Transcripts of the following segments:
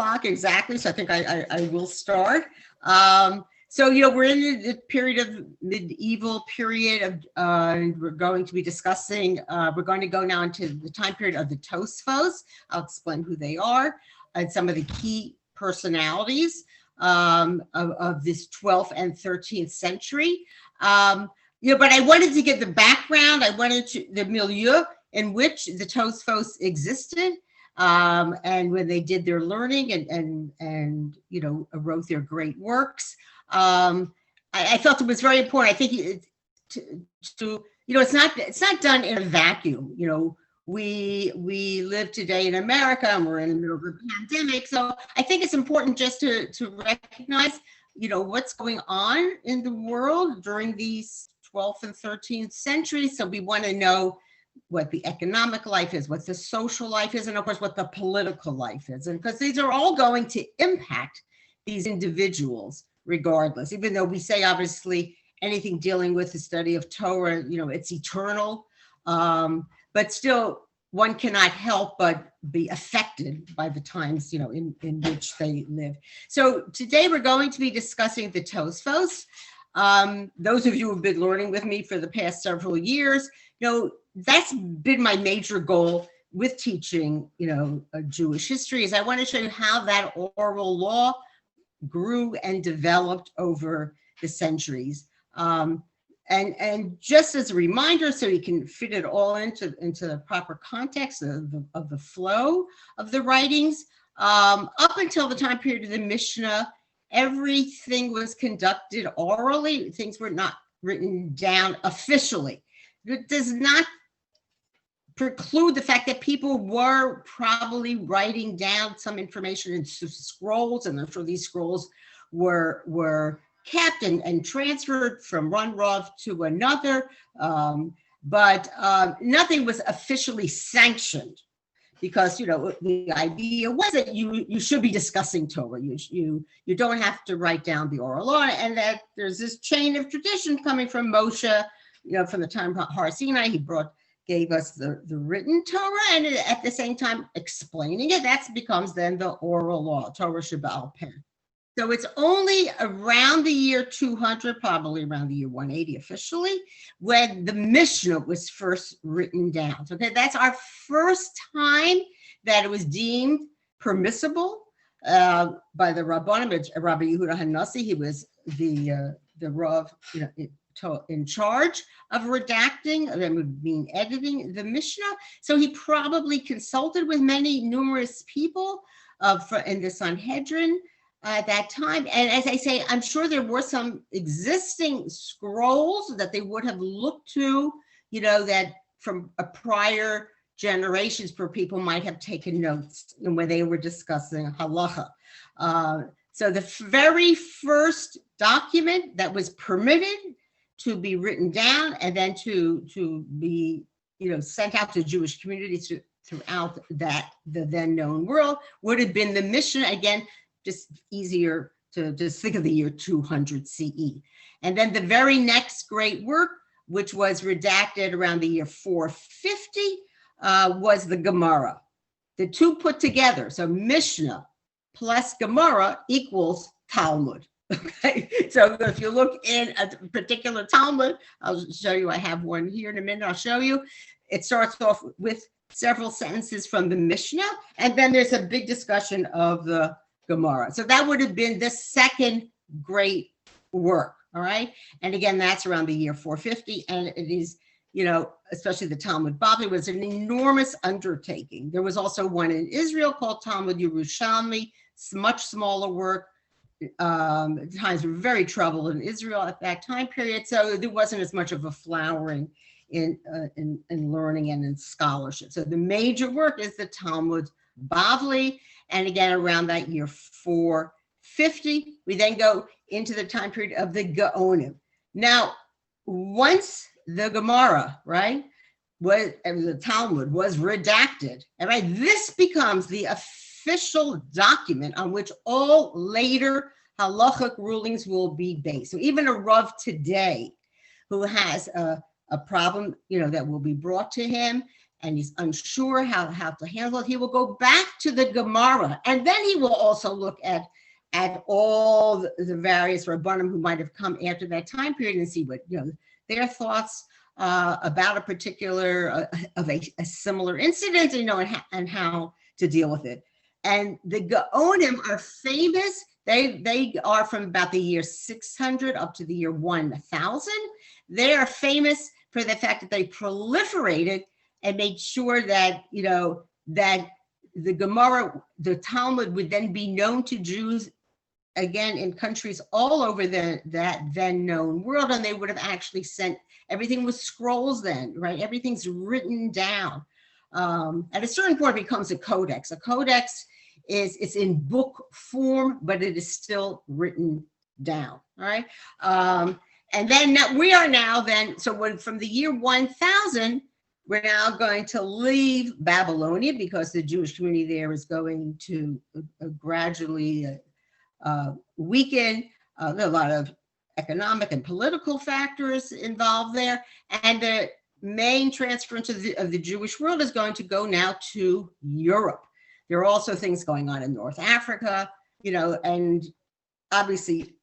o'clock exactly, so I think I will start. So, we're in the period of medieval period of, we're going to be discussing, we're going to go now into the time period of the Tosfos. I'll explain who they are and some of the key personalities of this 12th and 13th century. But I wanted to get the background. I wanted to the milieu in which the Tosfos existed, and when they did their learning and wrote their great works. I felt it was very important. I think it's not done in a vacuum. We live today in America and we're in the middle of a pandemic. So I think it's important just to recognize, what's going on in the world during these 12th and 13th centuries. So we want to know what the economic life is, what the social life is, and of course, what the political life is. And because these are all going to impact these individuals regardless, even though we say, obviously, anything dealing with the study of Torah, it's eternal. But still, one cannot help but be affected by the times, in which they live. So today we're going to be discussing the Tosfos. Those of you who've been learning with me for the past several years, that's been my major goal with teaching, Jewish history, is I want to show you how that oral law grew and developed over the centuries. And just as a reminder, so you can fit it all into the proper context of the flow of the writings, up until the time period of the Mishnah, everything was conducted orally. Things were not written down officially. It does not preclude the fact that people were probably writing down some information in scrolls, and I'm sure these scrolls were kept and transferred from one Rav to another, but nothing was officially sanctioned, because the idea was that you should be discussing Torah. You don't have to write down the oral law, and that there's this chain of tradition coming from Moshe, from the time of Har Sinai. He gave us the written Torah, and at the same time explaining it. That becomes then the oral law, Torah Shebaal Peh. So it's only around the year 200, probably around the year 180 officially, when the Mishnah was first written down. So, okay, that's our first time that it was deemed permissible by the Rabbanim. Rabbi Yehuda Hanassi, he was the Rav, in charge of redacting, that would mean editing the Mishnah. So he probably consulted with numerous people in the Sanhedrin at that time. And as I say, I'm sure there were some existing scrolls that they would have looked to, that from a prior generations where people might have taken notes when they were discussing halacha. So the very first document that was permitted to be written down and then to be, sent out to Jewish communities throughout the then known world would have been the Mishnah. Again, just easier to just think of the year 200 CE. And then the very next great work, which was redacted around the year 450, was the Gemara. The two put together, so Mishnah plus Gemara equals Talmud. Okay, so if you look in a particular Talmud, I'll show you, I have one here in a minute, I'll show you. It starts off with several sentences from the Mishnah, and then there's a big discussion of the Gemara. So that would have been the second great work, all right? And again, that's around the year 450, and it is, especially the Talmud Bavli was an enormous undertaking. There was also one in Israel called Talmud Yerushalmi, much smaller work. Times were very troubled in Israel at that time period, so there wasn't as much of a flowering in learning and in scholarship. So the major work is the Talmud Bavli, and again around that year 450, we then go into the time period of the Gaonim. Now, once the Gemara, right, the Talmud was redacted, and right, this becomes the official document on which all later halachic rulings will be based. So even a Rav today who has a problem, that will be brought to him, and he's unsure how to handle it, he will go back to the Gemara, and then he will also look at all the various Rabbanim who might have come after that time period and see what, their thoughts about a particular of a similar incident, and how to deal with it. And the Gaonim are famous. They are from about the year 600 up to the year 1000. They are famous for the fact that they proliferated and made sure that, that the Gemara, the Talmud, would then be known to Jews again in countries all over that then known world, and they would have actually sent, everything was scrolls then, right? Everything's written down. At a certain point, it becomes a codex. A codex it's in book form, but it is still written down, all right? And then we are now then, so from the year 1000, we're now going to leave Babylonia because the Jewish community there is going to gradually weaken. There are a lot of economic and political factors involved there. And the main transference of the Jewish world is going to go now to Europe. There are also things going on in North Africa, and obviously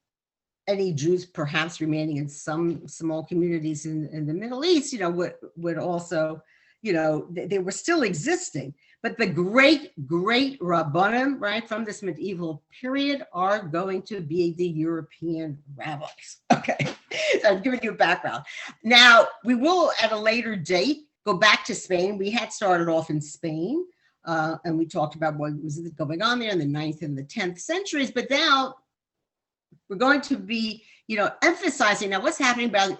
any Jews perhaps remaining in some small communities in the Middle East, would also, they were still existing. But the great Rabbanim, right, from this medieval period are going to be the European rabbis. Okay, so I'm giving you a background. Now, we will at a later date go back to Spain. We had started off in Spain, and we talked about what was going on there in the 9th and the 10th centuries. But now we're going to be, emphasizing now what's happening about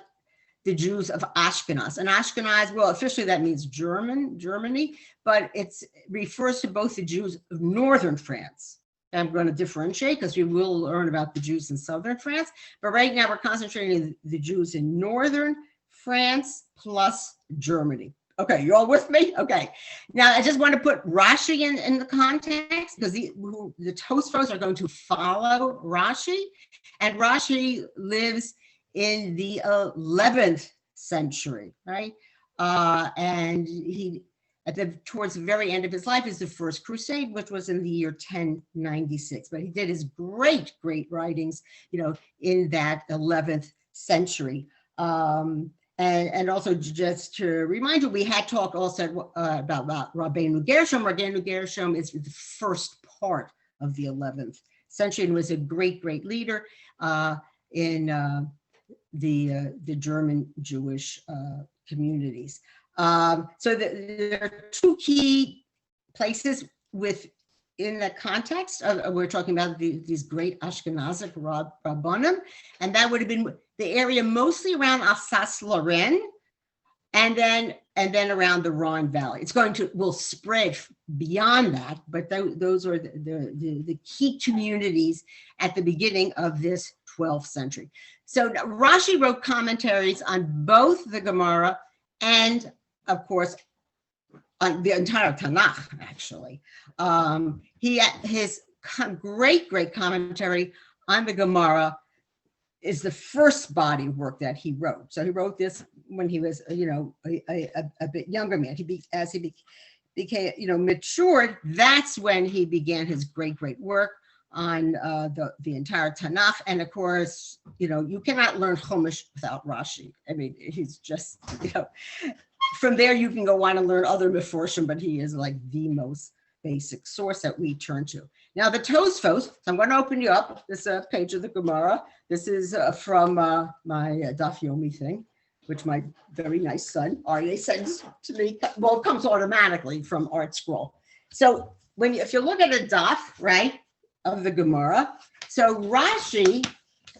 the Jews of Ashkenaz. And Ashkenaz, well, officially that means Germany, but it refers to both the Jews of northern France. I'm going to differentiate because we will learn about the Jews in southern France. But right now we're concentrating on the Jews in northern France plus Germany. Okay, you all with me? Okay. Now I just want to put Rashi in the context because the Tosfos are going to follow Rashi, and Rashi lives in the 11th century, right? And he, towards the very end of his life, is the First Crusade, which was in the year 1096. But he did his great writings, in that 11th century. And also just to remind you, we had talked also about Rabbeinu Gershom. Rabbeinu Gershom is the first part of the 11th century and was a great leader in the German Jewish communities. So there are two key places in the context of, we're talking about these great Ashkenazic Rabbanim, and that would have been the area mostly around Alsace-Lorraine, and then around the Rhine Valley. Will spread beyond that, but those are the key communities at the beginning of this 12th century. So Rashi wrote commentaries on both the Gemara and, of course, on the entire Tanakh, actually. He had his great commentary on the Gemara is the first body of work that he wrote. So he wrote this when he was, a bit younger man. As he became, matured, that's when he began his great work on the entire Tanakh. And of course, you cannot learn Chumash without Rashi. I mean, he's just, from there you can go on and learn other Meforshim, but he is like the most basic source that we turn to. Now the Tosfos, so I'm going to open you up this page of the Gemara. This is from my Daf Yomi thing, which my very nice son Aryeh sends to me. Well, it comes automatically from Art Scroll. So if you look at a Daf, right, of the Gemara, so Rashi,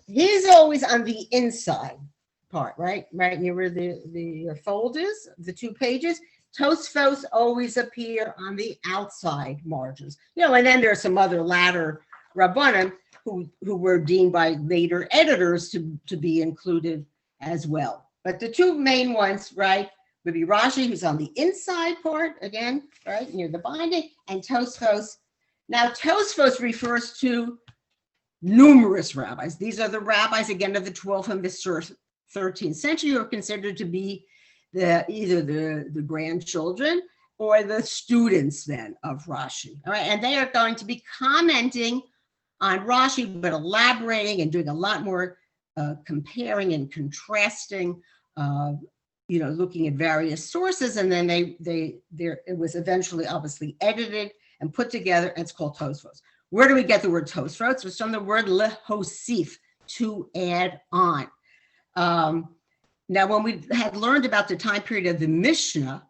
he's always on the inside part, right near where the fold is, the 2 pages. Tosfos always appear on the outside margins, and then there's some other latter Rabbanim who were deemed by later editors to be included as well. But the 2 main ones, right, would be Rashi, who's on the inside part again, right near the binding, and Tosfos. Now Tosfos refers to numerous rabbis. These are the rabbis again of the 12th and the 13th century who are considered to be either the grandchildren or the students then of Rashi. All right, and they are going to be commenting on Rashi, but elaborating and doing a lot more comparing and contrasting, looking at various sources, and then it was eventually obviously edited and put together, and it's called Tosfos. Where do we get the word Tosfos? It's from the word lehosif, to add on. Now, when we had learned about the time period of the Mishnah,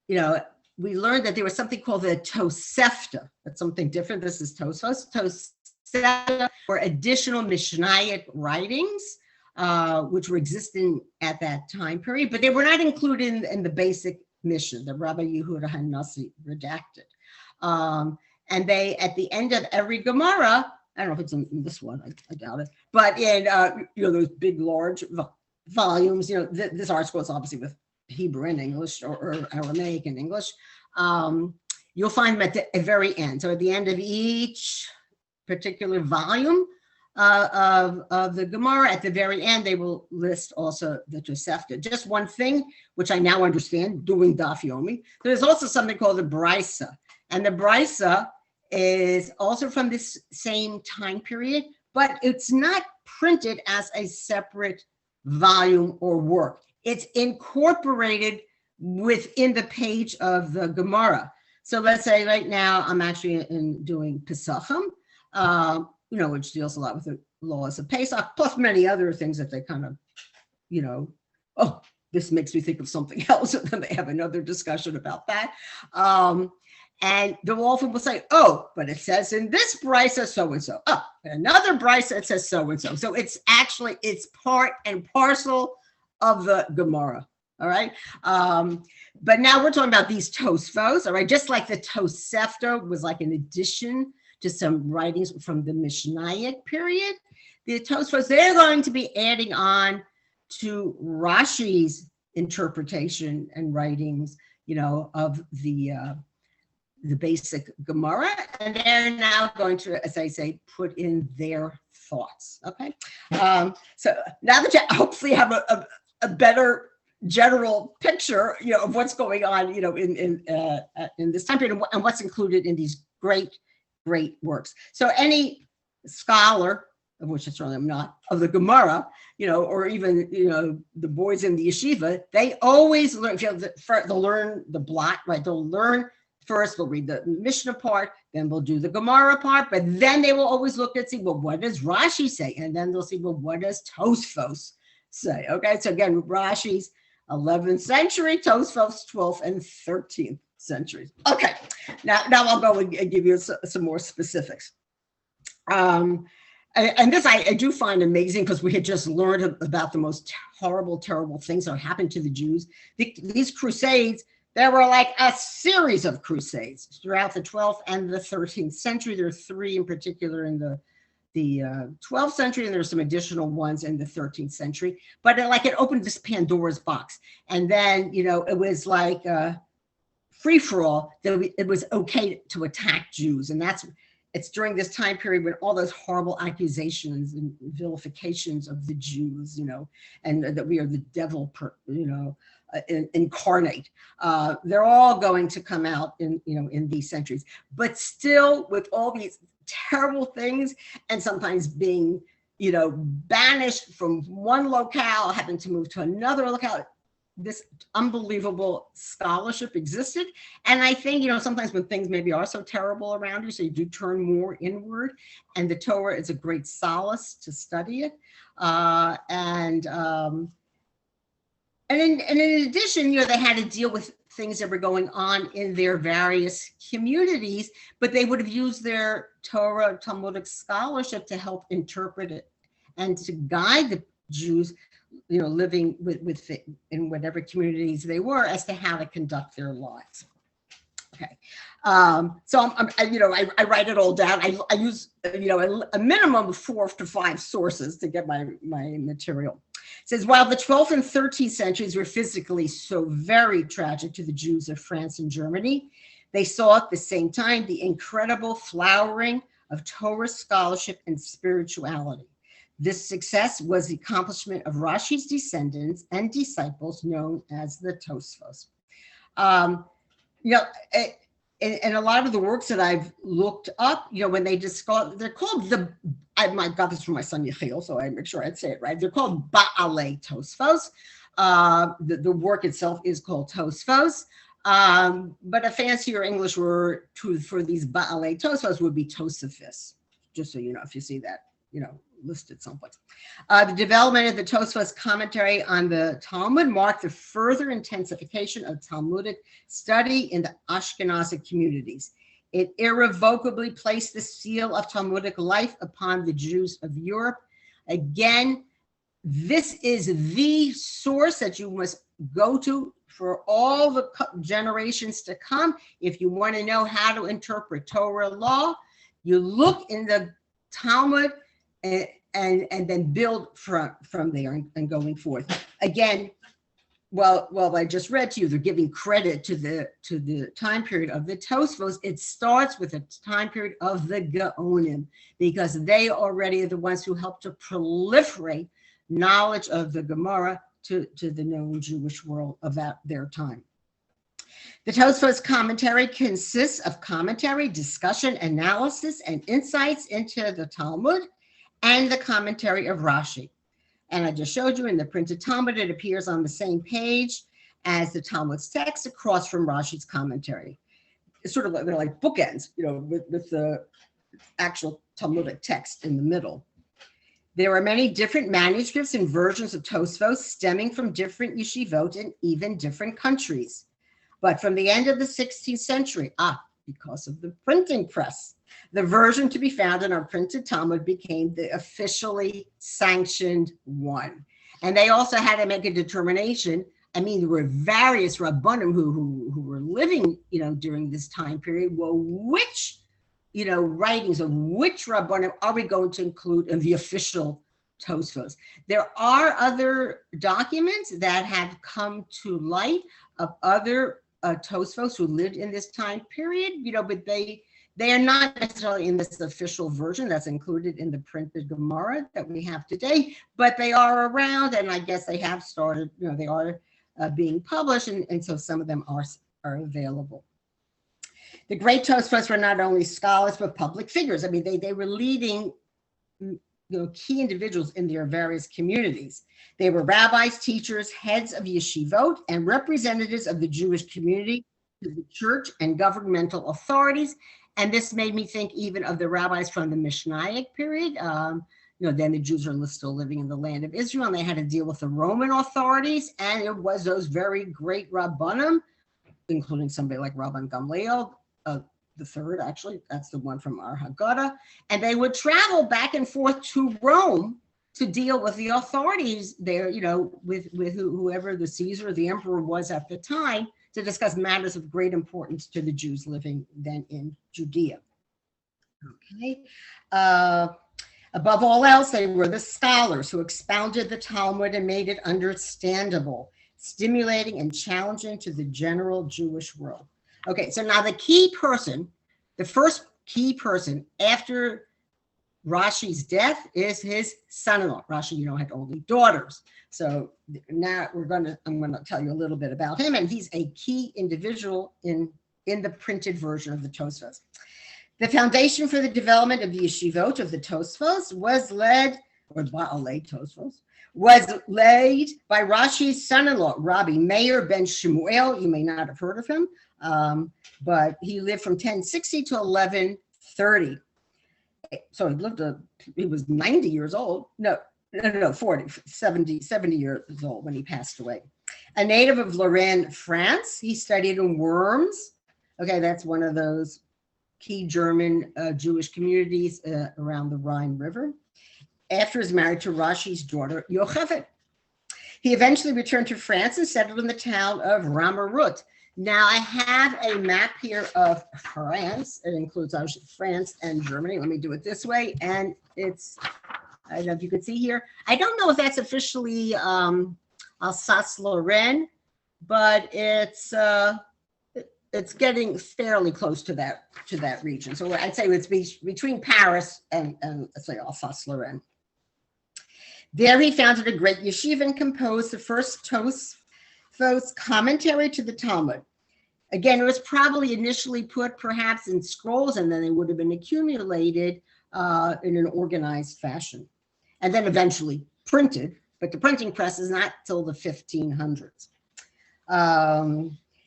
we learned that there was something called the Tosefta. That's something different. This is Tosfos. Tosefta were additional Mishnaic writings, which were existing at that time period, but they were not included in the basic Mishnah that Rabbi Yehuda Hanassi redacted. And they, at the end of every Gemara, I don't know if it's in this one, I doubt it, but in those big, large volumes, this article is obviously with Hebrew and English, or Aramaic and English. You'll find them at the very end. So at the end of each particular volume of the Gemara, at the very end, they will list also the Tosefta. Just one thing, which I now understand doing Daf Yomi, there's also something called the Brisa. And the Brisa is also from this same time period, but it's not printed as a separate volume or work. It's incorporated within the page of the Gemara. So let's say right now I'm actually doing Pesachim, which deals a lot with the laws of Pesach, plus many other things that they kind of, this makes me think of something else, and then they have another discussion about that. And they'll often will say, but it says in this brisa so-and-so. Another brisa, it says so-and-so. So it's part and parcel of the Gemara, all right? But now we're talking about these Tosfos, all right? Just like the Tosefta was like an addition to some writings from the Mishnaic period, the Tosfos, they're going to be adding on to Rashi's interpretation and writings, of the basic Gemara, and they're now going to, as I say, put in their thoughts. Okay, so now that you hopefully have a better general picture, of what's going on, in this time period and what's included in these great works. So any scholar, of which I certainly am not, of the Gemara, or even the boys in the yeshiva, they always learn. They'll learn the blot, right? They'll learn. First, we'll read the Mishnah part, then we'll do the Gemara part, but then they will always look and see, well, what does Rashi say? And then they'll see, well, what does Tosfos say? Okay, so again, Rashi's 11th century, Tosfos 12th and 13th centuries. Okay, now I'll go and give you some more specifics. And this I do find amazing, because we had just learned about the most horrible, terrible things that happened to the Jews. These crusades, there were like a series of crusades throughout the 12th and the 13th century. There are three in particular in the 12th century, and there's some additional ones in the 13th century. But it opened this Pandora's box. And then, it was like free-for-all, that it was okay to attack Jews. And it's during this time period when all those horrible accusations and vilifications of the Jews, and that we are the devil, incarnate. They're all going to come out in these centuries, but still with all these terrible things, and sometimes being, banished from one locale, having to move to another locale. This unbelievable scholarship existed. And I think, sometimes when things maybe are so terrible around you, so you do turn more inward, and the Torah is a great solace to study it. And in addition, they had to deal with things that were going on in their various communities, but they would have used their Torah, Talmudic scholarship to help interpret it and to guide the Jews, living in whatever communities they were, as to how to conduct their lives. Okay, so I write it all down. I use a minimum of 4 to 5 sources to get my material. It says, while the 12th and 13th centuries were physically so very tragic to the Jews of France and Germany, they saw at the same time the incredible flowering of Torah scholarship and spirituality. This success was the accomplishment of Rashi's descendants and disciples known as the Tosfos. Um, you know, and a lot of the works that I've looked up, you know, when they discuss, they're called I got this from my son Yechiel, so I make sure I'd say it right. They're called Ba'alei Tosfos. The work itself is called Tosfos. But a fancier English word for these Ba'alei Tosfos would be Tosafis, just so you know, if you see that, you know, listed someplace. The development of the Tosfos commentary on the Talmud marked the further intensification of Talmudic study in the Ashkenazic communities. It irrevocably placed the seal of Talmudic life upon the Jews of Europe. Again, this is the source that you must go to for all the generations to come. If you want to know how to interpret Torah law, you look in the Talmud and then build from there and going forth. Again, well, I just read to you, they're giving credit to the time period of the Tosfos. It starts with the time period of the Gaonim, because they already are the ones who helped to proliferate knowledge of the Gemara to the known Jewish world of their time. The Tosfos commentary consists of commentary, discussion, analysis, and insights into the Talmud and the commentary of Rashi. And I just showed you in the printed Talmud, it appears on the same page as the Talmud's text across from Rashi's commentary. It's sort of like, they're like bookends, you know, with the actual Talmudic text in the middle. There are many different manuscripts and versions of Tosfos stemming from different yeshivot in even different countries. But from the end of the 16th century, because of the printing press, the version to be found in our printed Talmud became the officially sanctioned one. And they also had to make a determination. I mean, there were various Rabbanim who were living, you know, during this time period. Well, which, you know, writings of which Rabbanim are we going to include in the official Tosfos? There are other documents that have come to light of other Tosfos who lived in this time period, you know, but they are not necessarily in this official version that's included in the printed Gemara that we have today, but they are around, and I guess they have started, you know, they are being published, and so some of them are available. The great Tosfos were not only scholars, but public figures. I mean, they were leading, you know, key individuals in their various communities. They were rabbis, teachers, heads of yeshivot, and representatives of the Jewish community to the church and governmental authorities. And this made me think even of the rabbis from the Mishnaic period. You know, then the Jews are still living in the land of Israel, and they had to deal with the Roman authorities. And it was those very great Rabbanim, including somebody like Rabban Gamliel, the third, actually, that's the one from our Haggadah. And they would travel back and forth to Rome to deal with the authorities there, you know, with whoever the Caesar, the emperor was at the time, to discuss matters of great importance to the Jews living then in Judea. Okay. Above all else, they were the scholars who expounded the Talmud and made it understandable, stimulating and challenging to the general Jewish world. Okay, so now the key person, the first key person after Rashi's death is his son-in-law. Rashi, you know, had only daughters. So now I'm gonna tell you a little bit about him, and he's a key individual in the printed version of the Tosfos. The foundation for the development of the yeshivot of the Tosfos was led by Rashi's son-in-law, Rabbi Meir ben Shemuel. You may not have heard of him, but he lived from 1060 to 1130. So he was 90 years old. No, 70 years old when he passed away. A native of Lorraine, France, he studied in Worms. Okay, that's one of those key German Jewish communities around the Rhine River. After he was married to Rashi's daughter, Yocheved. He eventually returned to France and settled in the town of Ramarut. Now, I have a map here of France. It includes France and Germany. Let me do it this way. And it's, I don't know if you can see here. I don't know if that's officially Alsace-Lorraine, but it's getting fairly close to that region. So I'd say it's between Paris and let's say Alsace-Lorraine. There he founded a great yeshiva and composed the first Tosfos commentary to the Talmud. Again, it was probably initially put perhaps in scrolls, and then they would have been accumulated in an organized fashion, and then eventually printed, but the printing press is not till the 1500s.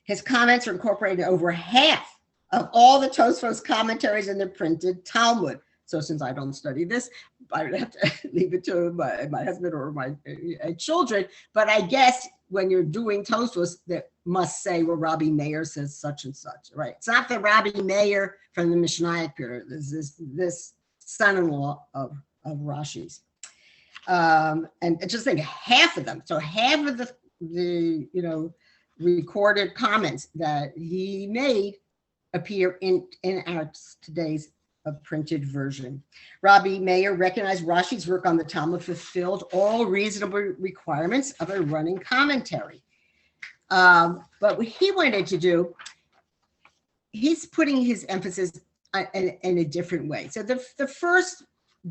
His comments are incorporated in over half of all the Tosfos commentaries in the printed Talmud. So since I don't study this, I would have to leave it to my husband or my children. But I guess when you're doing Tosfos, that must say, well, Rabbi Meir says such and such, right? It's not the Rabbi Meir from the Mishnaic period. This son-in-law of Rashi's. And just think half of them. So half of the recorded comments that he made appear in our today's printed version. Rabbi Meir recognized Rashi's work on the Talmud fulfilled all reasonable requirements of a running commentary. But what he wanted to do, he's putting his emphasis in a different way. So the first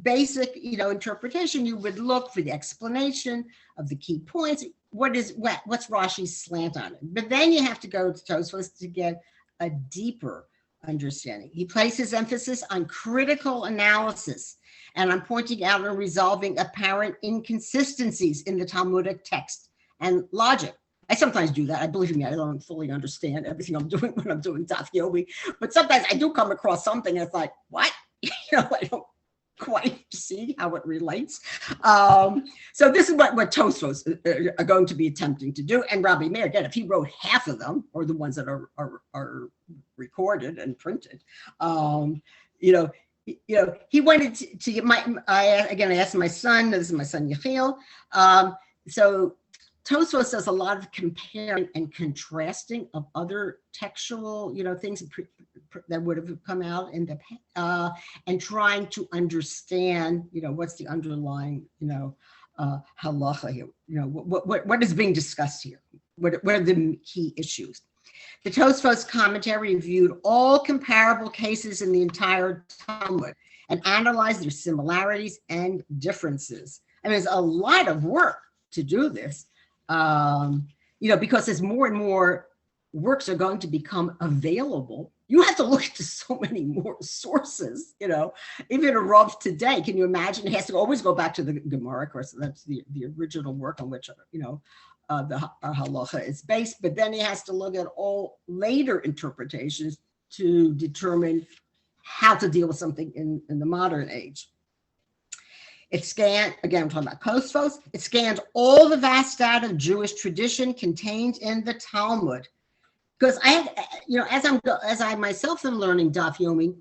basic, interpretation, you would look for the explanation of the key points. What's Rashi's slant on it? But then you have to go to Tosfos to get a deeper understanding. He places emphasis on critical analysis and on pointing out and resolving apparent inconsistencies in the Talmudic text and logic. I sometimes do that. I believe me, I don't fully understand everything I'm doing when I'm doing Daf Yomi, but sometimes I do come across something and it's like, what? I don't quite see how it relates. So this is what Tosfos are going to be attempting to do. And Rabbi Meir, again, if he wrote half of them, or the ones that are recorded and printed, he wanted to get I asked my son, this is my son Yechiel. So Tosfos does a lot of comparing and contrasting of other textual, things that would have come out in the and trying to understand, what's the underlying, halacha here, what is being discussed here, what are the key issues. The Tosfos commentary reviewed all comparable cases in the entire Talmud and analyzed their similarities and differences. I mean, it's a lot of work to do this. Because as more and more works are going to become available, you have to look into so many more sources, even a Rav today, can you imagine? He has to always go back to the Gemara, of course, that's the original work on which, the halacha is based, but then he has to look at all later interpretations to determine how to deal with something in the modern age. It scanned, again, I'm talking about Tosfos, it scanned all the vast data of Jewish tradition contained in the Talmud. Because as I myself am learning Daf Yomi,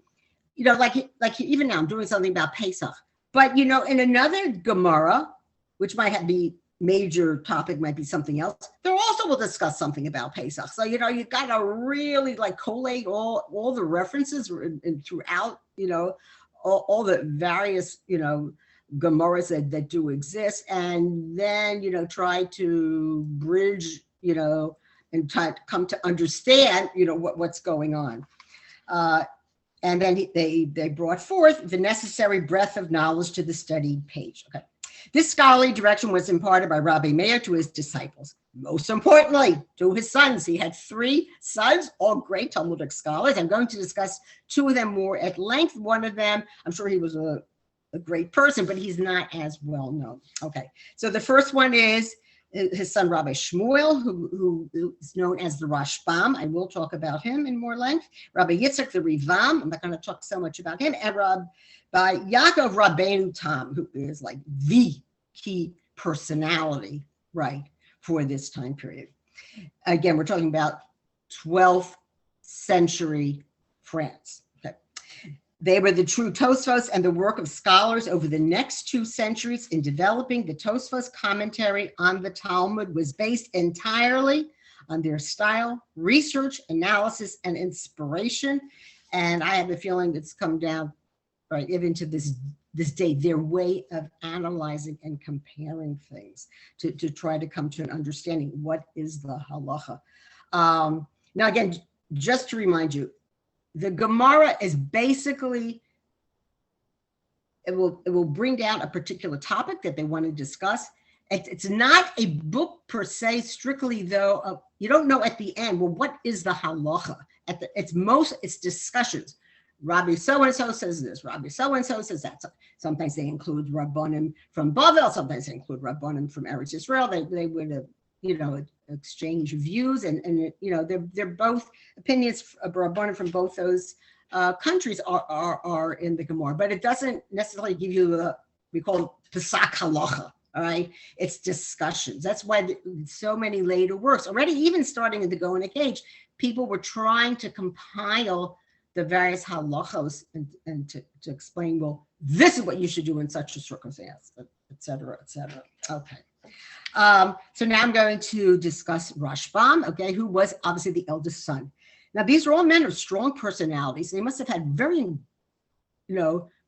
like even now I'm doing something about Pesach. But, in another Gemara, which might be major topic, might be something else, they also will discuss something about Pesach. So, you got to really collate all the references and throughout, all the various, Gemaras that do exist, and then try to bridge and try to come to understand what's going on, and then they brought forth the necessary breadth of knowledge to the studied page. Okay, this scholarly direction was imparted by Rabbi Meir to his disciples. Most importantly, to his sons. He had 3 sons, all great Talmudic scholars. I'm going to discuss 2 of them more at length. One of them, I'm sure he was a great person, but he's not as well known. Okay, so the first one is his son Rabbi Shmuel, who is known as the Rashbam. I will talk about him in more length. Rabbi Yitzchak the Rivam, I'm not going to talk so much about him, and Rabbi Yaakov Rabbeinu Tam, who is like the key personality, right, for this time period. Again, we're talking about 12th century France. They were the true Tosfos, and the work of scholars over the next 2 centuries in developing the Tosfos commentary on the Talmud was based entirely on their style, research, analysis, and inspiration. And I have a feeling it's come down right even to this day, their way of analyzing and comparing things to try to come to an understanding what is the halacha. Now, again, just to remind you, the Gemara is basically it will bring down a particular topic that they want to discuss. It's not a book per se, strictly though. You don't know at the end, well, what is the halacha? It's discussions. Rabbi so-and-so says this, Rabbi so-and-so says that. Sometimes they include Rabbanim from Bavel, sometimes they include Rabbanim from Eretz Yisrael. They would, exchange views, and they're both opinions of Rabbanim from both those countries are in the Gemara, but it doesn't necessarily give you we call it Pesach Halacha. All right, it's discussions. That's why so many later works, already even starting in the Go in a Cage, people were trying to compile the various halachos and to explain, well, this is what you should do in such a circumstance, et cetera, et cetera. Okay. So now I'm going to discuss Rashbam, okay, who was obviously the eldest son. Now, these are all men of strong personalities. They must have had very,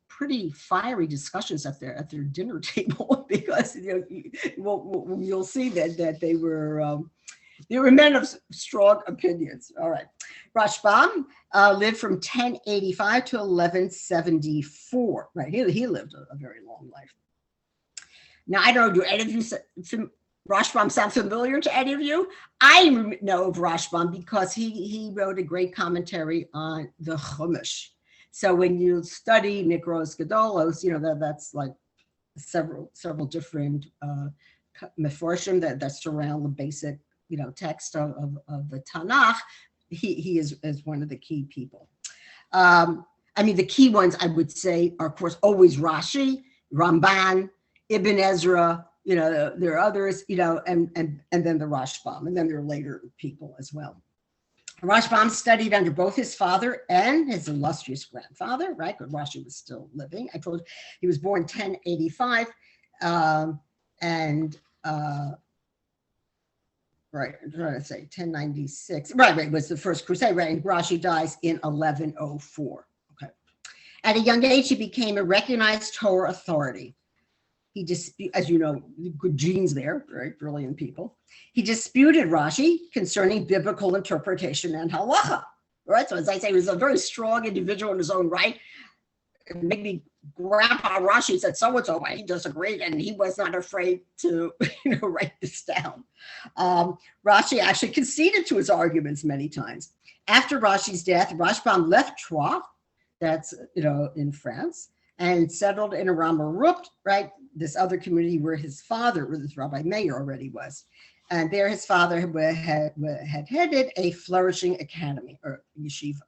pretty fiery discussions at their dinner table, because you'll see that they were men of strong opinions. All right, Rashbam lived from 1085 to 1174. Right, he lived a very long life. Now, I don't know, do any of you Rashbam sound familiar to any of you? I know of Rashbam because he wrote a great commentary on the Chumash. So when you study Mikros Gedolos, that's like several different meforshim that surround the basic, text of the Tanakh. He is one of the key people. The key ones I would say are, of course, always Rashi, Ramban, Ibn Ezra. There are others, and then the Rashbam, and then there are later people as well. Rashbam studied under both his father and his illustrious grandfather, right? But Rashi was still living. I told you he was born 1085, right, I'm trying to say 1096. Right, was the first crusade, right? And Rashi dies in 1104. Okay. At a young age, he became a recognized Torah authority. He as you know, good genes there, right? Brilliant people. He disputed Rashi concerning biblical interpretation and halacha, right? So as I say, he was a very strong individual in his own right. Maybe Grandpa Rashi said so-and-so, he disagreed, and he was not afraid to, write this down. Rashi actually conceded to his arguments many times. After Rashi's death, Rashbam left Troyes, that's, in France, and settled in Aramarut, right? This other community where his father, where this Rabbi Meir already was. And there his father had headed a flourishing academy or yeshiva.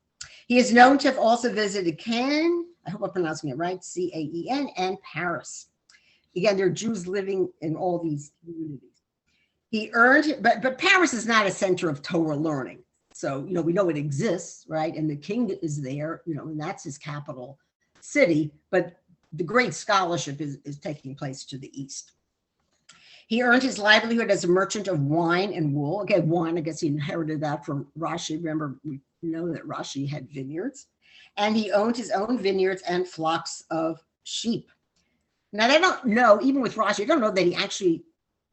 He is known to have also visited Caen, I hope I'm pronouncing it right, Caen, and Paris. Again, there are Jews living in all these communities. He earned, but Paris is not a center of Torah learning. So, we know it exists, right? And the king is there, and that's his capital city, but the great scholarship is taking place to the east. He earned his livelihood as a merchant of wine and wool. Again, wine, I guess he inherited that from Rashi. Remember, we know that Rashi had vineyards. And he owned his own vineyards and flocks of sheep. Now, they don't know, even with Rashi, I don't know that he actually,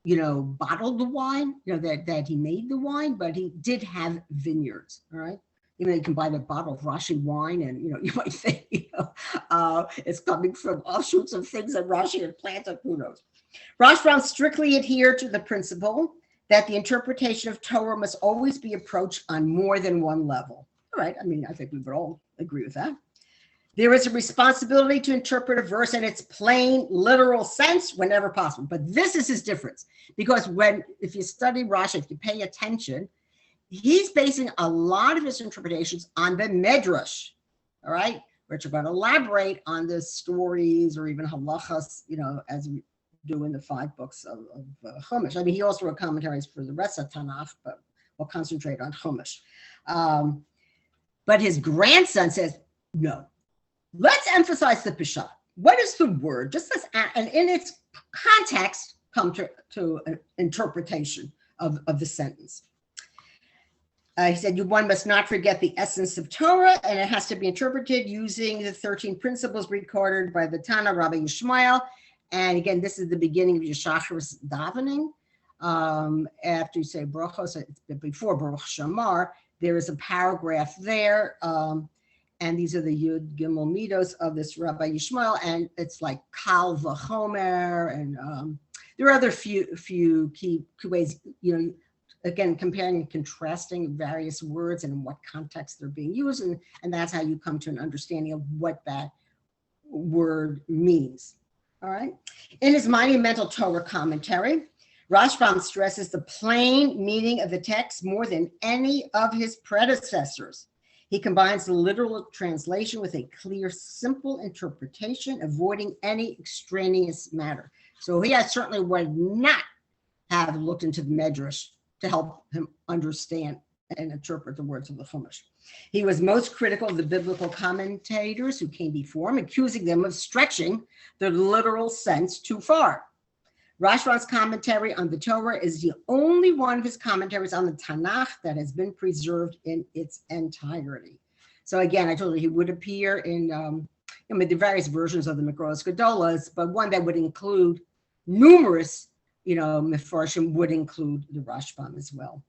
bottled the wine, that he made the wine, but he did have vineyards, all right? You can buy the bottle of Rashi wine, and you might think it's coming from offshoots of things that Rashi had planted. Who knows? Rashbam strictly adhered to the principle that the interpretation of Torah must always be approached on more than one level. All right, I think we would all agree with that. There is a responsibility to interpret a verse in its plain, literal sense whenever possible. But this is his difference, because if you study Rashi, if you pay attention, he's basing a lot of his interpretations on the Medrash, all right, which are going to elaborate on the stories or even halachas, as we do in the 5 books of Chumash. He also wrote commentaries for the rest of Tanakh, but we'll concentrate on Chumash. But his grandson says, no, let's emphasize the Peshat. What is the word? Just as, and in its context, come to an interpretation of the sentence. He said, one must not forget the essence of Torah, and it has to be interpreted using the 13 principles recorded by the Tana, Rabbi Yishmael. And again, this is the beginning of Yeshachar's davening. After you say brachos, before Baruch Shamar, there is a paragraph there. And these are the Yud Gimel Midos of this Rabbi Yishmael, and it's like Kal V'chomer, and there are other few key ways, again, comparing and contrasting various words and in what context they're being used, and that's how you come to an understanding of what that word means. All right. In his monumental Torah commentary, Rashbam stresses the plain meaning of the text more than any of his predecessors. He combines the literal translation with a clear, simple interpretation, avoiding any extraneous matter. So he certainly would not have looked into the Medrash to help him understand and interpret the words of the Chumash. He was most critical of the biblical commentators who came before him, accusing them of stretching the literal sense too far. Rashbam's commentary on the Torah is the only one of his commentaries on the Tanakh that has been preserved in its entirety. So again, I told you he would appear in the various versions of the Mikros Gedolas, but one that would include numerous, Mefarshim would include the Rashbam as well.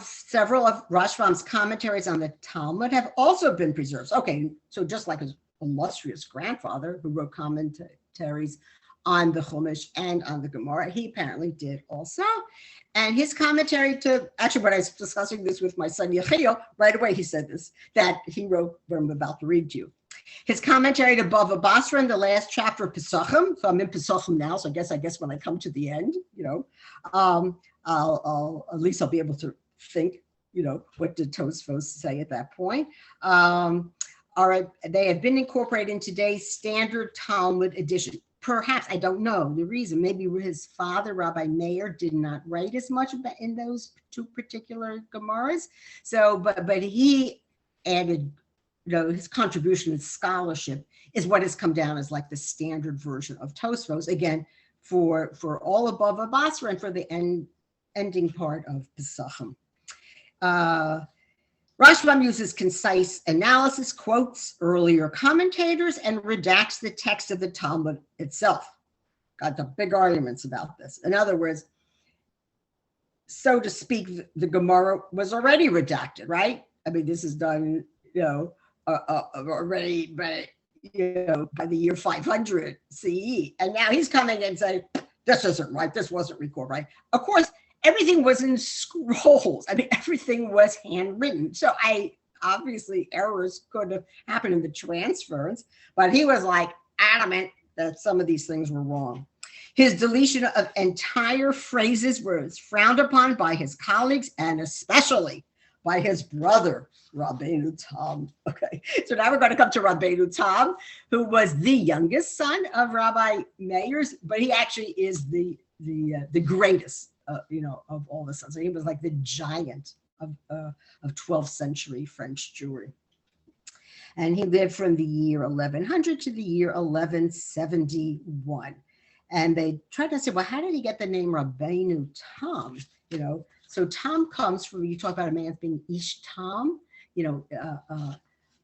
Several of Rashbam's commentaries on the Talmud have also been preserved. Okay, so just like his illustrious grandfather who wrote commentaries on the Chumash and on the Gemara, he apparently did also. And his commentary to, actually when I was discussing this with my son Yechiel, right away he said this, that he wrote what I'm about to read to you. His commentary to Bava Basra in the last chapter of Pesachim, so I'm in Pesachim now, so I guess when I come to the end, I'll at least I'll be able to think, what did Tosfos say at that point. All right, they have been incorporated in today's standard Talmud edition. Perhaps, I don't know the reason. Maybe his father, Rabbi Meir, did not write as much in those two particular Gemaras. So, but he added, his contribution and scholarship is what has come down as like the standard version of Tosfos. Again, for all above Basra and for the ending part of Pesachim. Rashbam uses concise analysis, quotes earlier commentators, and redacts the text of the Talmud itself. Got the big arguments about this. In other words, so to speak, the Gemara was already redacted, right? I mean, this is done, already by the year 500 CE. And now he's coming and saying, this isn't right, this wasn't recorded right. Of course, everything was in scrolls. I mean, everything was handwritten. So obviously errors could have happened in the transference, but he was like adamant that some of these things were wrong. His deletion of entire phrases was frowned upon by his colleagues and especially by his brother, Rabbeinu Tam. Okay, so now we're going to come to Rabbeinu Tam, who was the youngest son of Rabbi Meir's, but he actually is the greatest. Of all the sons. So he was like the giant of 12th century French Jewry. And he lived from the year 1100 to the year 1171. And they tried to say, well, how did he get the name Rabbeinu Tam? So Tam comes from, you talk about a man being Ish Tam,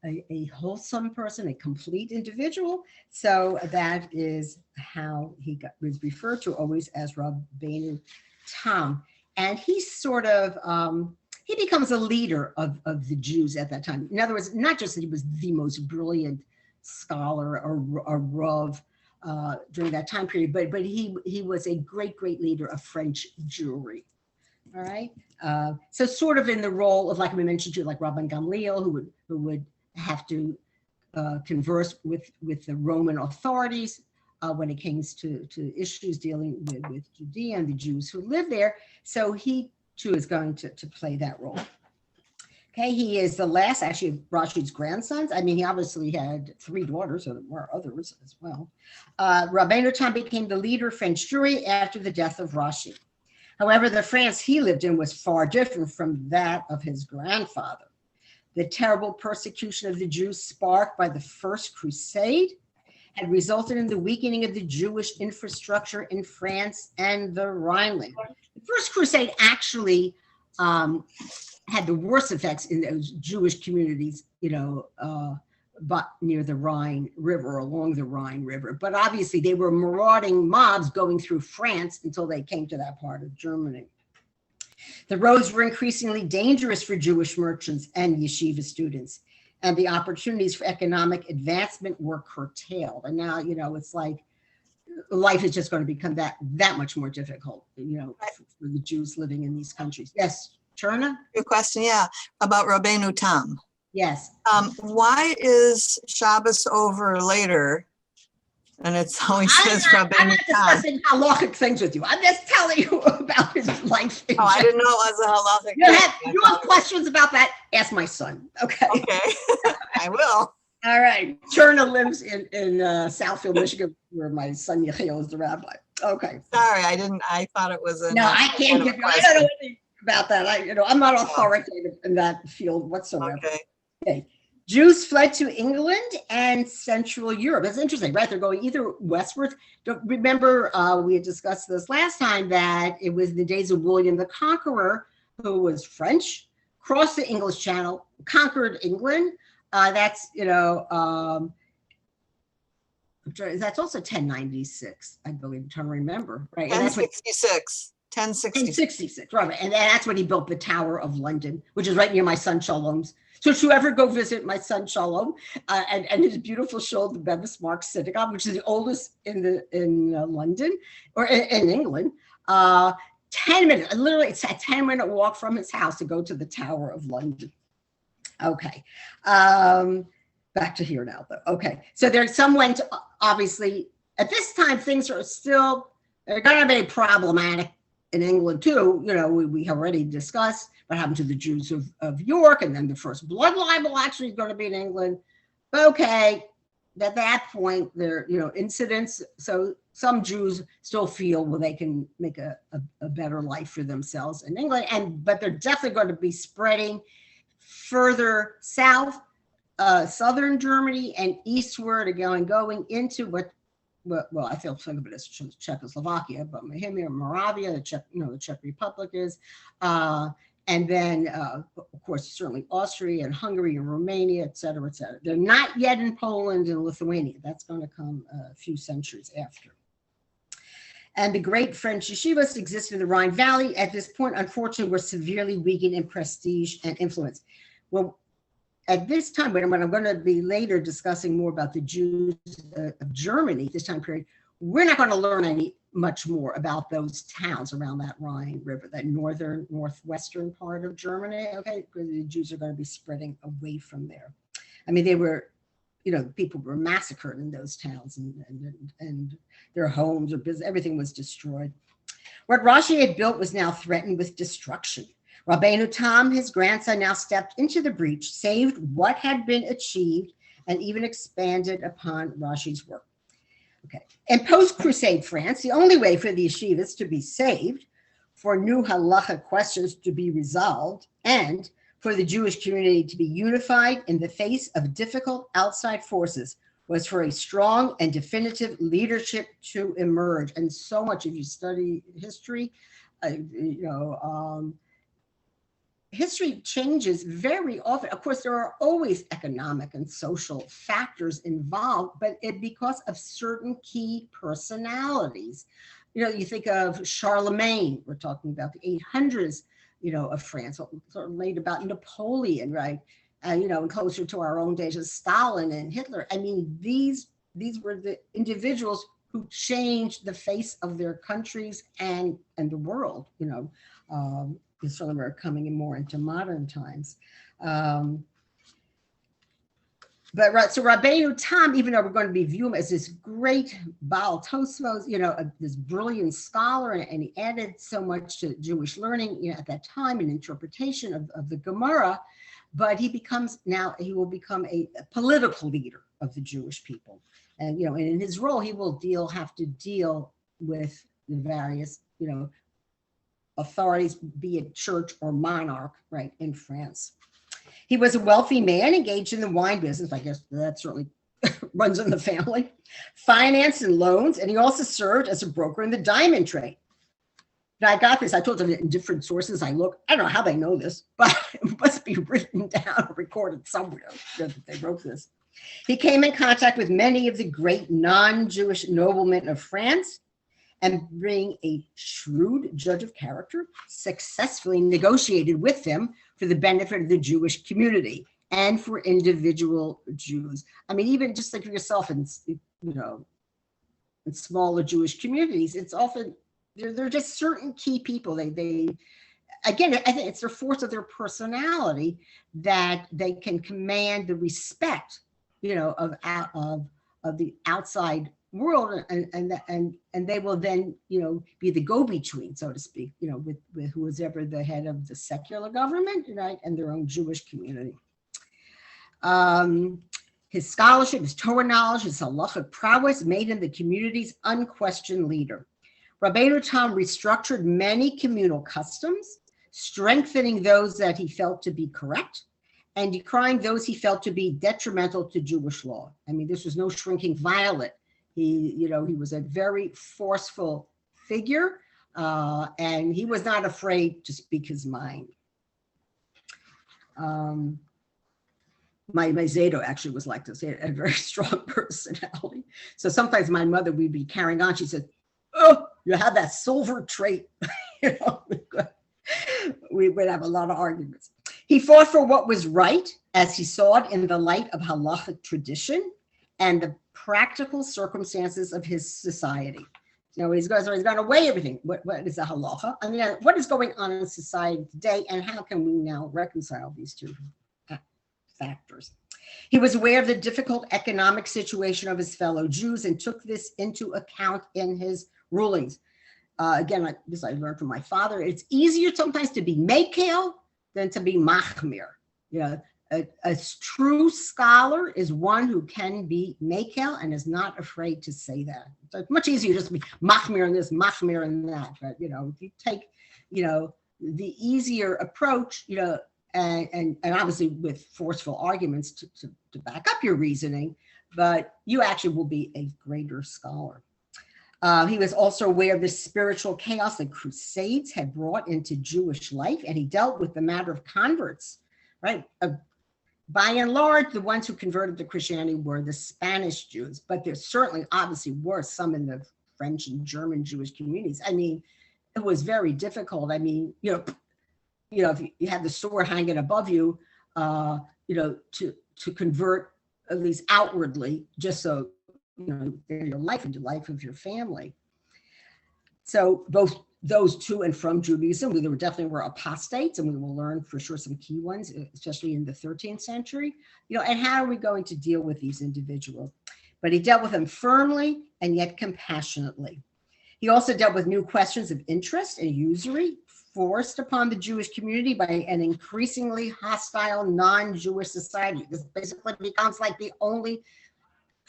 a wholesome person, a complete individual. So that is how he was referred to always as Rabbeinu Tam. And he's sort of, he becomes a leader of the Jews at that time. In other words, not just that he was the most brilliant scholar or Rav during that time period, but he was a great leader of French Jewry. All right. So sort of in the role of, like we mentioned to, like Rabban Gamliel, who would have to converse with the Roman authorities when it came to issues dealing with Judea and the Jews who live there. So he too is going to play that role. Okay, he is the last actually of Rashi's grandsons. I mean, he obviously had 3 daughters, so there were others as well. Rabbeinu Tam became the leader of French Jewry after the death of Rashi. However, the France he lived in was far different from that of his grandfather. The terrible persecution of the Jews sparked by the First Crusade had resulted in the weakening of the Jewish infrastructure in France and the Rhineland. The First Crusade actually had the worst effects in those Jewish communities, but near the Rhine River, along the Rhine River. But obviously they were marauding mobs going through France until they came to that part of Germany. The roads were increasingly dangerous for Jewish merchants and yeshiva students. and the opportunities for economic advancement were curtailed. And now, it's like life is just going to become that much more difficult, for the Jews living in these countries. Yes, Cherna? Your question, yeah, about Rabbeinu Tam. Yes. Why is Shabbos over later? And it's always says Rabbeinu Tam. I'm not discussing halachic things with you. I'm just telling you about his life. Oh, I didn't know it was a halachic. You have questions about that? Ask my son. Okay. Okay, I will. All right. Cherna lives in Southfield, Michigan, where my son Yechiel is the rabbi. Okay. Sorry, I thought it was a. No, I can't give you. I don't know anything about that. I'm not authoritative in that field whatsoever. Okay. Jews fled to England and Central Europe. It's interesting, right? They're going either westwards. Remember, we had discussed this last time, that it was the days of William the Conqueror, who was French, crossed the English Channel, conquered England. That's also 1096, I believe. I'm trying to remember, right? 1066. 1066. Right. And that's when he built the Tower of London, which is right near my son Shalom's. So if you ever go visit my son Shalom and his beautiful shul, the Bevis Mark Synagogue, which is the oldest in London or in England, 10 minutes, literally it's a 10-minute walk from his house to go to the Tower of London. Okay. Back to here now though. Okay. So there's some went, obviously at this time, things are still, they're going to be problematic in England too. We already discussed what happened to the Jews of York, and then the first blood libel actually is going to be in England. But okay, at that point, there incidents. So some Jews still feel, well, they can make a better life for themselves in England, but they're definitely going to be spreading further south, southern Germany, and eastward, going into what I feel think of it as Czechoslovakia, but Moravia, the Czech Republic is, and then of course certainly Austria and Hungary and Romania, et cetera, et cetera. They're not yet in Poland and Lithuania. That's going to come a few centuries after. And the great French yeshivas existed in the Rhine Valley at this point, unfortunately, were severely weakened in prestige and influence. Well, at this time, when I'm going to be later discussing more about the Jews of Germany, this time period, we're not going to learn much more about those towns around that Rhine River, that northwestern part of Germany, okay, because the Jews are going to be spreading away from there. I mean, they were, people were massacred in those towns, and their homes or business, everything was destroyed. What Rashi had built was now threatened with destruction. Rabbeinu Tam, his grandson, now stepped into the breach, saved what had been achieved, and even expanded upon Rashi's work. Okay. In post-Crusade France, the only way for the yeshivas to be saved, for new halacha questions to be resolved, and for the Jewish community to be unified in the face of difficult outside forces was for a strong and definitive leadership to emerge. And so much, if you study history, history changes very often. Of course, there are always economic and social factors involved, but because of certain key personalities. You think of Charlemagne, we're talking about the 800s, of France, sort of late about Napoleon, right? And closer to our own days as Stalin and Hitler. I mean, these were the individuals who changed the face of their countries and the world, sort of are coming in more into modern times. So Rabbeinu Tam, even though we're going to be viewing him as this great Baal Tosfos, this brilliant scholar, and he added so much to Jewish learning, at that time, and interpretation of the Gemara, but he will become a political leader of the Jewish people. And, and in his role, he will have to deal with the various, authorities, be it church or monarch, right, in France. He was a wealthy man engaged in the wine business. I guess that certainly runs in the family, finance and loans, and he also served as a broker in the diamond trade. Now, I got this, I told them in different sources I look. I don't know how they know this, but it must be written down or recorded somewhere that they wrote this. He came in contact with many of the great non-Jewish noblemen of France, and being a shrewd judge of character, successfully negotiated with them for the benefit of the Jewish community. and for individual Jews. I mean, even just like for yourself in, in smaller Jewish communities, it's often, they're just certain key people. They again, I think it's their force of their personality that they can command the respect, of the outside world, and they will then, be the go-between, so to speak, with who is ever the head of the secular government, right, and their own Jewish community. His scholarship, his Torah knowledge, his halachic prowess made him the community's unquestioned leader. Rabbeinu Tam restructured many communal customs, strengthening those that he felt to be correct and decrying those he felt to be detrimental to Jewish law. I mean, this was no shrinking violet. He was a very forceful figure, and he was not afraid to speak his mind. My Zaydo actually was like this. He had a very strong personality. So sometimes my mother, we'd be carrying on. She said, "Oh, you have that silver trait." We would have a lot of arguments. He fought for what was right as he saw it in the light of halachic tradition and the practical circumstances of his society. He's going to weigh everything. What is the halacha? I mean, what is going on in society today, and how can we now reconcile these two factors? He was aware of the difficult economic situation of his fellow Jews and took this into account in his rulings. Again, this I learned from my father. It's easier sometimes to be mekel than to be machmir. A true scholar is one who can be mekel and is not afraid to say that. So it's much easier just to be machmir in this, machmir in that. But if you take, the easier approach, and obviously with forceful arguments to back up your reasoning, but you actually will be a greater scholar. He was also aware of the spiritual chaos that crusades had brought into Jewish life, and he dealt with the matter of converts, right? By and large, the ones who converted to Christianity were the Spanish Jews, but there certainly obviously were some in the French and German Jewish communities. I mean, it was very difficult. I mean, if you had the sword hanging above you, to convert at least outwardly, just so your life and the life of your family. So both those to and from Judaism, there definitely were apostates, and we will learn for sure some key ones, especially in the 13th century, and how are we going to deal with these individuals? But he dealt with them firmly and yet compassionately. He also dealt with new questions of interest and usury forced upon the Jewish community by an increasingly hostile non-Jewish society. This basically becomes like the only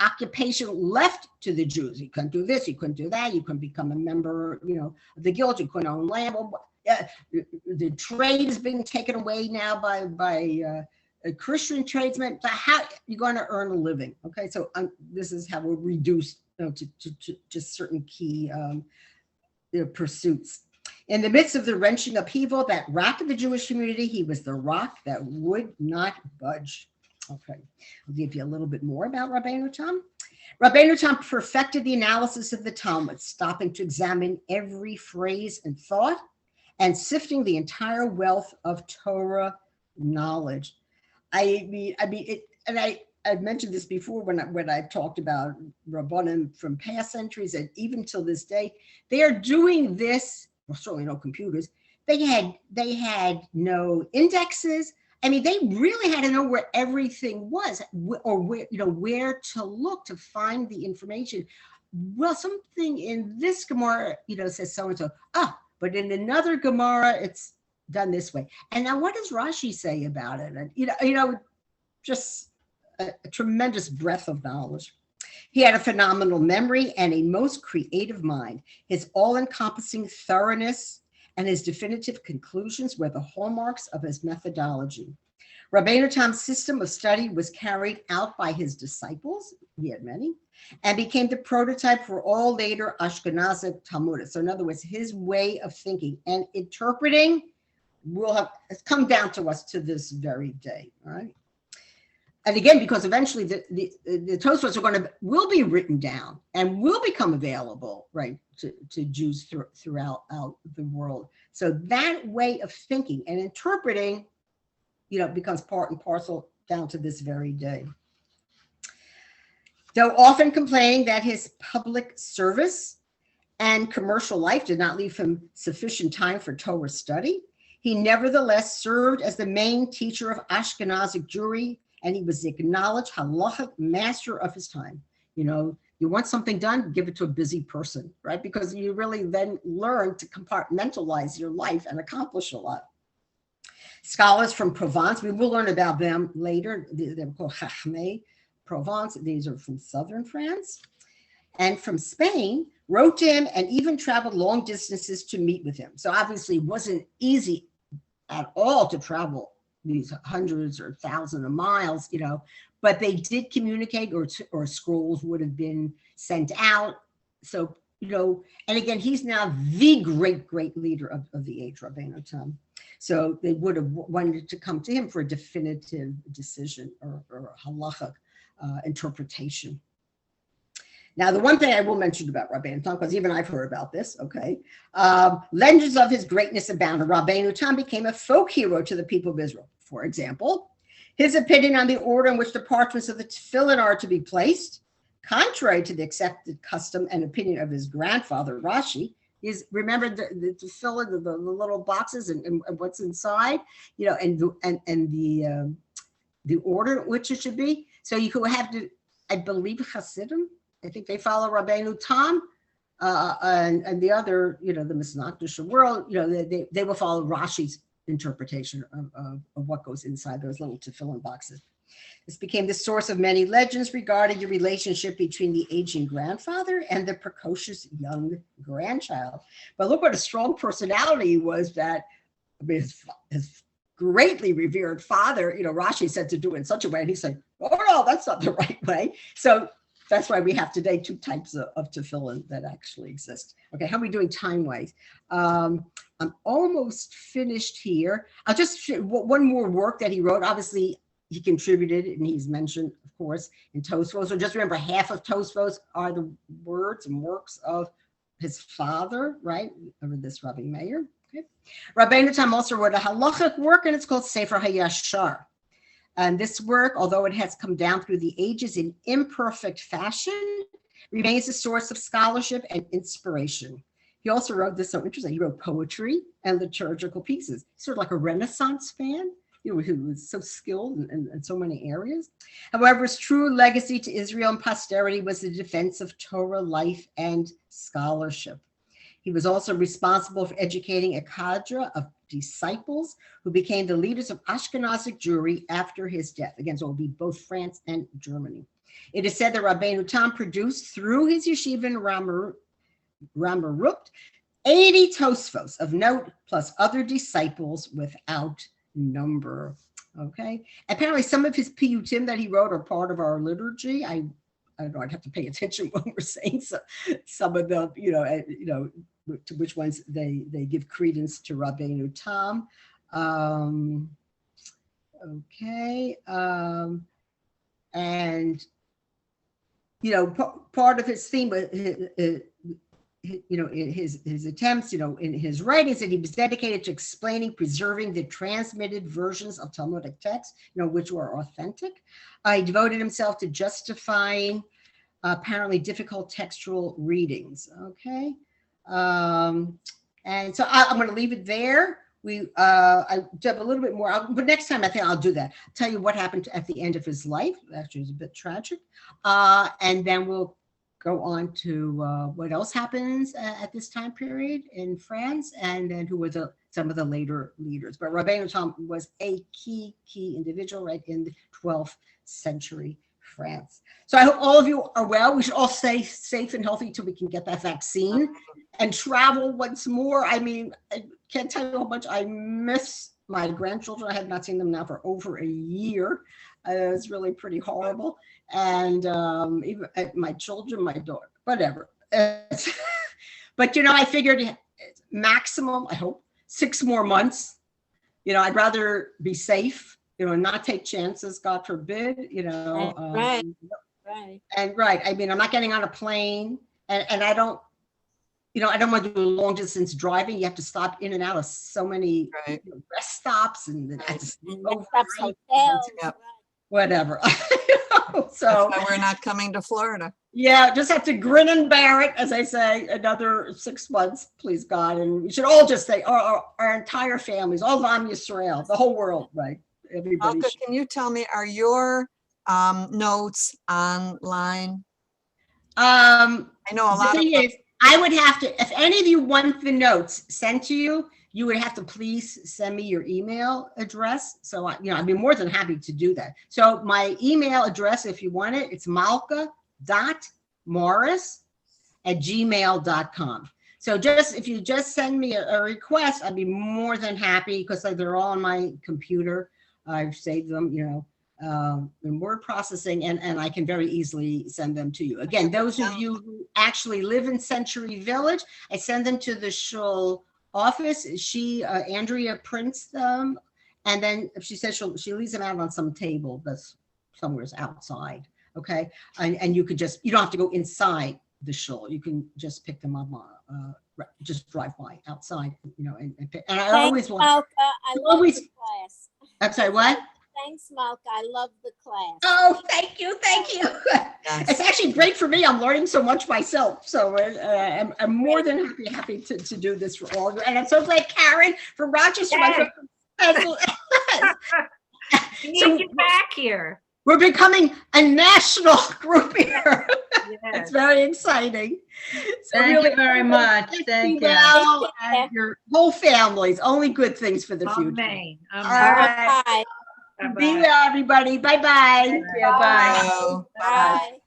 occupation left to the Jews. You couldn't do this, you couldn't do that, you couldn't become a member, of the guild, you couldn't own land. The trade is being taken away now by Christian tradesmen. So how are you going to earn a living? Okay, so this is how we're reduced to just certain key pursuits. In the midst of the wrenching upheaval that rocked the Jewish community, he was the rock that would not budge. Okay, I'll give you a little bit more about Rabbeinu Tam. Rabbeinu Tam perfected the analysis of the Talmud, stopping to examine every phrase and thought and sifting the entire wealth of Torah knowledge. I've mentioned this before when I talked about Rabbanim from past centuries, and even till this day, they are doing this. Well, certainly no computers. They had no indexes. I mean, they really had to know where everything was, or where to look to find the information. Well, something in this Gemara, says so and so. But in another Gemara, it's done this way. And now, what does Rashi say about it? And just a tremendous breadth of knowledge. He had a phenomenal memory and a most creative mind. His all-encompassing thoroughness and his definitive conclusions were the hallmarks of his methodology. Rabbeinu Tam's system of study was carried out by his disciples, he had many, and became the prototype for all later Ashkenazic Talmudists. So in other words, his way of thinking and interpreting has come down to us to this very day, all right? And again, because eventually the Tosfos will be written down and will become available, right, to Jews throughout the world. So that way of thinking and interpreting, becomes part and parcel down to this very day. Though often complaining that his public service and commercial life did not leave him sufficient time for Torah study, he nevertheless served as the main teacher of Ashkenazic Jewry, and he was the acknowledged halachic master of his time. You know, you want something done, give it to a busy person, right? Because you really then learn to compartmentalize your life and accomplish a lot. Scholars from Provence, we will learn about them later. They're called Chachmei Provence. These are from southern France. And from Spain, wrote to him and even traveled long distances to meet with him. So obviously it wasn't easy at all to travel these hundreds or thousands of miles, you know, but they did communicate, or scrolls would have been sent out. So, you know, and again, he's now the great leader of the age, Rabbeinu Tam. So they would have wanted to come to him for a definitive decision or halachic interpretation. Now, the one thing I will mention about Rabbeinu Tam, because even I've heard about this, okay, legends of his greatness abound. Rabbeinu Tam became a folk hero to the people of Israel. For example, his opinion on the order in which the parchments of the tefillin are to be placed, contrary to the accepted custom and opinion of his grandfather, Rashi, is, remember the tefillin, the little boxes and what's inside, you know, and the order in which it should be. So you could have to, I believe, Hasidim, I think they follow Rabbeinu Tam, and the other, you know, the Misnakdish world, you know, they will follow Rashi's interpretation of what goes inside those little tefillin boxes. This became the source of many legends regarding the relationship between the aging grandfather and the precocious young grandchild. But look what a strong personality he was, that, I mean, his greatly revered father, you know, Rashi said to do it in such a way, and he's like, oh no, that's not the right way. So that's why we have today two types of tefillin that actually exist. Okay, how are we doing time-wise? I'm almost finished here. I'll just one more work that he wrote. Obviously, he contributed, and he's mentioned, of course, in Tosfos. So just remember, half of Tosfos are the words and works of his father, right? Over this Rabbi Meir. Okay. Rabbeinu Tam also wrote a halachic work, and it's called Sefer HaYashar. And this work, although it has come down through the ages in imperfect fashion, remains a source of scholarship and inspiration. He also wrote this, so interesting, he wrote poetry and liturgical pieces, sort of like a Renaissance fan, you know, who was so skilled in so many areas. However, his true legacy to Israel and posterity was the defense of Torah life and scholarship. He was also responsible for educating a cadre of disciples who became the leaders of Ashkenazic Jewry after his death. Again, so it will be both France and Germany. It is said that Rabbeinu Tam produced through his yeshiva in Ramarut 80 Tosfos of note, plus other disciples without number. Okay. Apparently, some of his piyutim that he wrote are part of our liturgy. I don't know, I'd have to pay attention when we're saying some of them, you know, to which ones they give credence to Rabbeinu Tam. Okay. And, you know, part of his theme, you know, in his attempts, you know, in his writings, that he was dedicated to explaining, preserving the transmitted versions of Talmudic texts, you know, which were authentic. He devoted himself to justifying apparently difficult textual readings. Okay. And so I'm going to leave it there. I have a little bit more, but next time I think I'll do that. I'll tell you what happened at the end of his life. Actually, it's a bit tragic. And then we'll go on to what else happens at this time period in France, and then who were some of the later leaders. But Rabbeinu Tam was a key individual, right, in the 12th century France. So I hope all of you are well. We should all stay safe and healthy till we can get that vaccine and travel once more. I mean, I can't tell you how much I miss my grandchildren. I have not seen them now for over a year. It's really pretty horrible. And even my children, my daughter, whatever. But, you know, I figured maximum, I hope, 6 more months. You know, I'd rather be safe, you know, and not take chances, God forbid, you know. Right. And right, I mean, I'm not getting on a plane, and I don't, you know, I don't want to do long distance driving. You have to stop in and out of so many, you know, rest stops and Rest stops, hotels. Yep. whatever. That's So, why we're not coming to Florida. yeah, just have to grin and bear it, as I say, another 6 months, please God. And we should all just say, our entire families, all of Am Yisrael, the whole world, right? Everybody. Malka, can you tell me, are your notes online? I know a The lot of thing is, I would have to, if any of you want the notes sent to you, you would have to please send me your email address. So, I'd be more than happy to do that. So my email address, if you want it, it's malka.morris@gmail.com. So if you just send me a request, I'd be more than happy, because they're all on my computer. I've saved them, in word processing, and I can very easily send them to you. Again, those of you who actually live in Century Village, I send them to the shul office. Andrea prints them, and then she says she leaves them out on some table that's somewhere outside. Okay, and you don't have to go inside the shul. You can just pick them up, just drive by outside, and pick. And I always want. Malka, I love the class. I'm sorry, what? Thanks, Malka. I love the class. Oh, thank you. Yes. It's actually great for me. I'm learning so much myself. So I'm more than happy to do this for all of you. And I'm so glad Karen from Rochester. We need you back here. We're becoming a national group here. Yes. It's very exciting. So Thank you very much. Thank you. Val and your whole families. Only good things for the future. Amen. All Amen. right. Bye. Be well, everybody. Bye-bye. Yeah, bye. Hello. Bye.